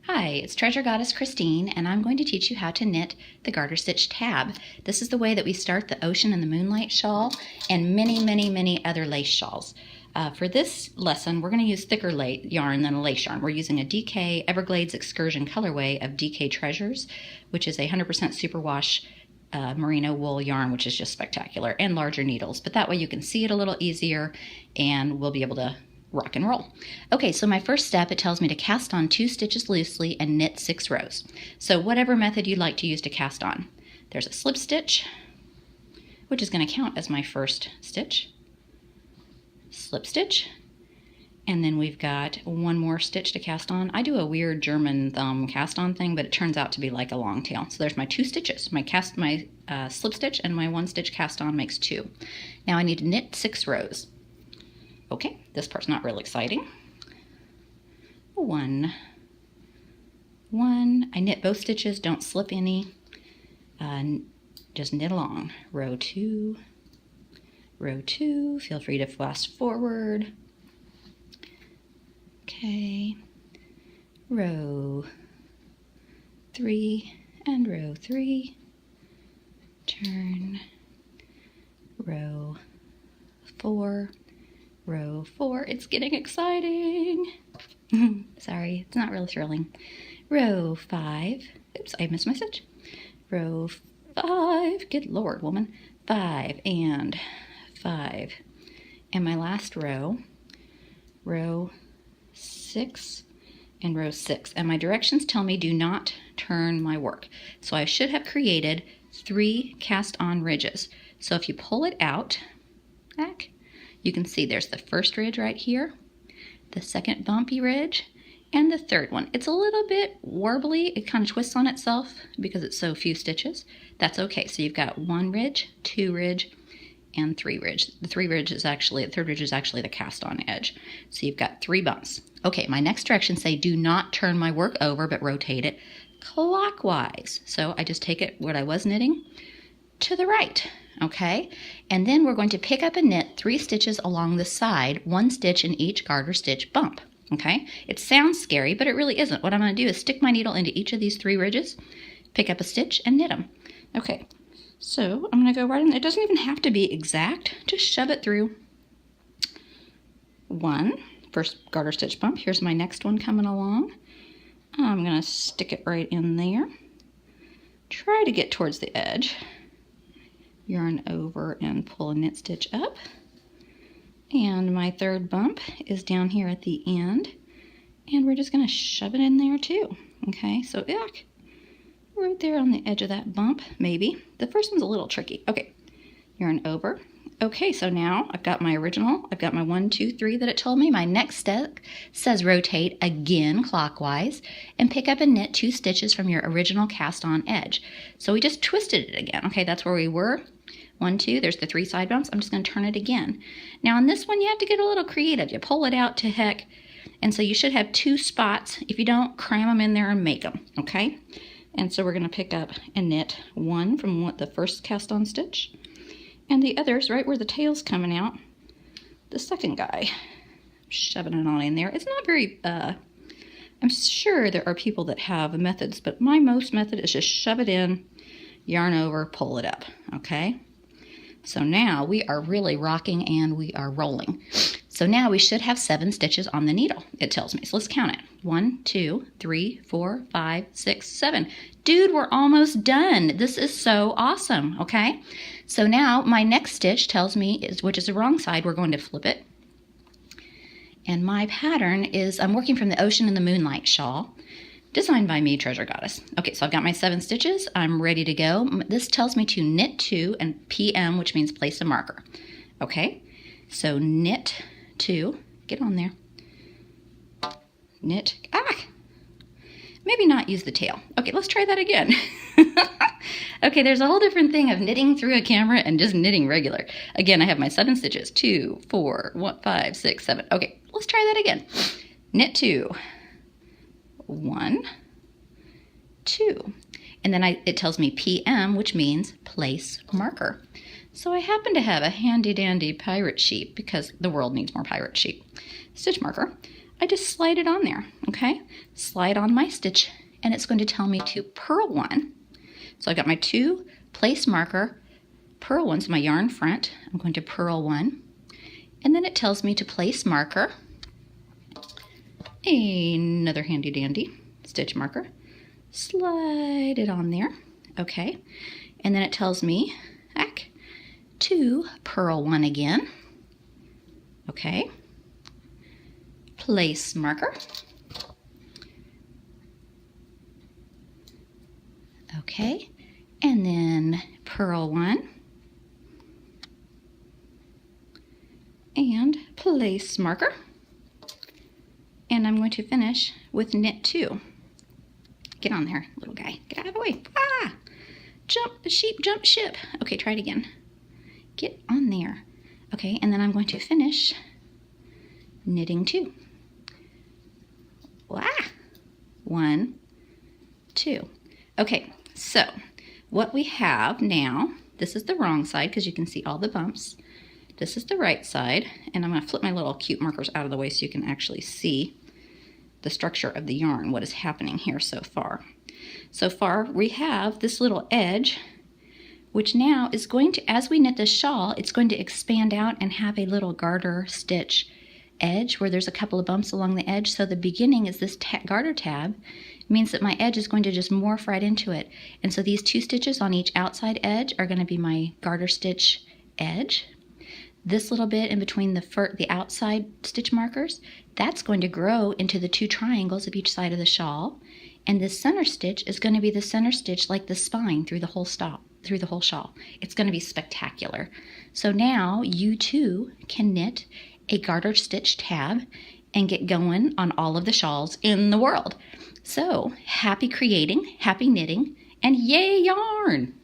Hi, it's Treasure Goddess Christine, and I'm going to teach you how to knit the Garter Stitch Tab. This is the way that we start the Ocean and the Moonlight shawl and many other lace shawls. For this lesson, we're going to use thicker yarn than a lace yarn. We're using a DK Everglades Excursion colorway of DK Treasures, which is a 100% superwash merino wool yarn, which is just spectacular, and larger needles. But that way you can see it a little easier, and we'll be able to rock and roll. Okay, so my first step, it tells me to cast on 2 stitches loosely and knit 6 rows. So whatever method you'd like to use to cast on. There's a slip stitch, which is going to count as my first stitch, slip stitch, and then we've got one more stitch to cast on. I do a weird German thumb cast on thing, but it turns out to be like a long tail. So there's my 2 stitches. My slip stitch and my 1 stitch cast on makes 2. Now I need to knit 6 rows. Okay, this part's not real exciting. 1. I knit both stitches, don't slip any. Just knit along. Row 2, feel free to fast forward. Okay, row 3 and row 3. Turn, row 4. Row 4, it's getting exciting. Sorry, it's not really thrilling. Row 5, oops, I missed my stitch. Row 5, good Lord, woman. 5 and 5. And my last row, row 6 and row 6. And my directions tell me do not turn my work. So I should have created 3 cast on ridges. So if you pull it out, back, you can see there's the first ridge right here, the second bumpy ridge, and the third one. It's a little bit warbly. It kind of twists on itself because it's so few stitches. That's okay. So you've got 1 ridge, 2 ridge, and 3 ridge. The third ridge is actually the cast on edge. So you've got 3 bumps. Okay, my next directions say do not turn my work over, but rotate it clockwise. So I just take it what I was knitting to the right. Okay, and then we're going to pick up and knit 3 stitches along the side, 1 stitch in each garter stitch bump. Okay, it sounds scary, but it really isn't. What I'm going to do is stick my needle into each of these 3 ridges, pick up a stitch, and knit them. Okay, so I'm going to go right in. It doesn't even have to be exact, just shove it through. 1, first garter stitch bump. Here's my next one coming along. I'm going to stick it right in there. Try to get towards the edge. Yarn over and pull a knit stitch up. And my third bump is down here at the end, and we're just going to shove it in there too. Okay, so right there on the edge of that bump, maybe. The first one's a little tricky. Okay, yarn over. Okay, so now I've got my original. I've got my 1, 2, 3 that it told me. My next step says rotate again clockwise and pick up and knit 2 stitches from your original cast on edge. So we just twisted it again. Okay, that's where we were. 1, 2, there's the 3 side bumps. I'm just going to turn it again. Now on this one, you have to get a little creative. You pull it out to heck, and so you should have 2 spots. If you don't, cram them in there and make them, okay? And so we're going to pick up and knit 1 from the first cast on stitch, and the other's right where the tail's coming out, the second guy. I'm shoving it on in there. It's not very, I'm sure there are people that have methods, but my most method is just shove it in, yarn over, pull it up, okay? So now we are really rocking and we are rolling. So now we should have 7 stitches on the needle, it tells me. So let's count it. 1, 2, 3, 4, 5, 6, 7. Dude, we're almost done. This is so awesome, okay? So now my next stitch tells me, which is the wrong side, we're going to flip it. And my pattern is, I'm working from the Ocean and the Moonlight shawl, designed by me, Treasure Goddess. Okay, so I've got my 7 stitches. I'm ready to go. This tells me to knit 2 and PM, which means place a marker. Okay, so knit 2. Get on there. Knit. Maybe not use the tail. Okay, let's try that again. Okay, there's a whole different thing of knitting through a camera and just knitting regular. Again, I have my 7 stitches. 2, 4, 1, 5, 6, 7. Okay, let's try that again. Knit 2. 1, 2, and then it tells me PM, which means place marker. So I happen to have a handy dandy pirate sheet because the world needs more pirate sheet stitch marker. I just slide it on there, okay? Okay, slide on my stitch, and it's going to tell me to purl one. So I got my 2 place marker, purl ones, my yarn front. I'm going to purl one, and then it tells me to place marker, another handy dandy stitch marker, slide it on there. Okay, and then it tells me to purl one again. Okay, place marker. Okay, and then purl one and place marker, and I'm going to finish with knit 2. Get on there, little guy, get out of the way. Ah, jump the sheep, jump ship. Okay, try it again. Get on there. Okay, and then I'm going to finish knitting 2. Wow, 1, 2. Okay, so what we have now, this is the wrong side because you can see all the bumps. This is the right side, and I'm going to flip my little cute markers out of the way so you can actually see the structure of the yarn, what is happening here so far. So far, we have this little edge, which now is going to, as we knit this shawl, it's going to expand out and have a little garter stitch edge where there's a couple of bumps along the edge. So the beginning is this garter tab. It means that my edge is going to just morph right into it. And so these 2 stitches on each outside edge are going to be my garter stitch edge. This little bit in between the outside stitch markers, that's going to grow into the 2 triangles of each side of the shawl. And this center stitch is going to be the center stitch like the spine through the whole shawl. It's going to be spectacular. So now you too can knit a garter stitch tab and get going on all of the shawls in the world. So happy creating, happy knitting, and yay yarn!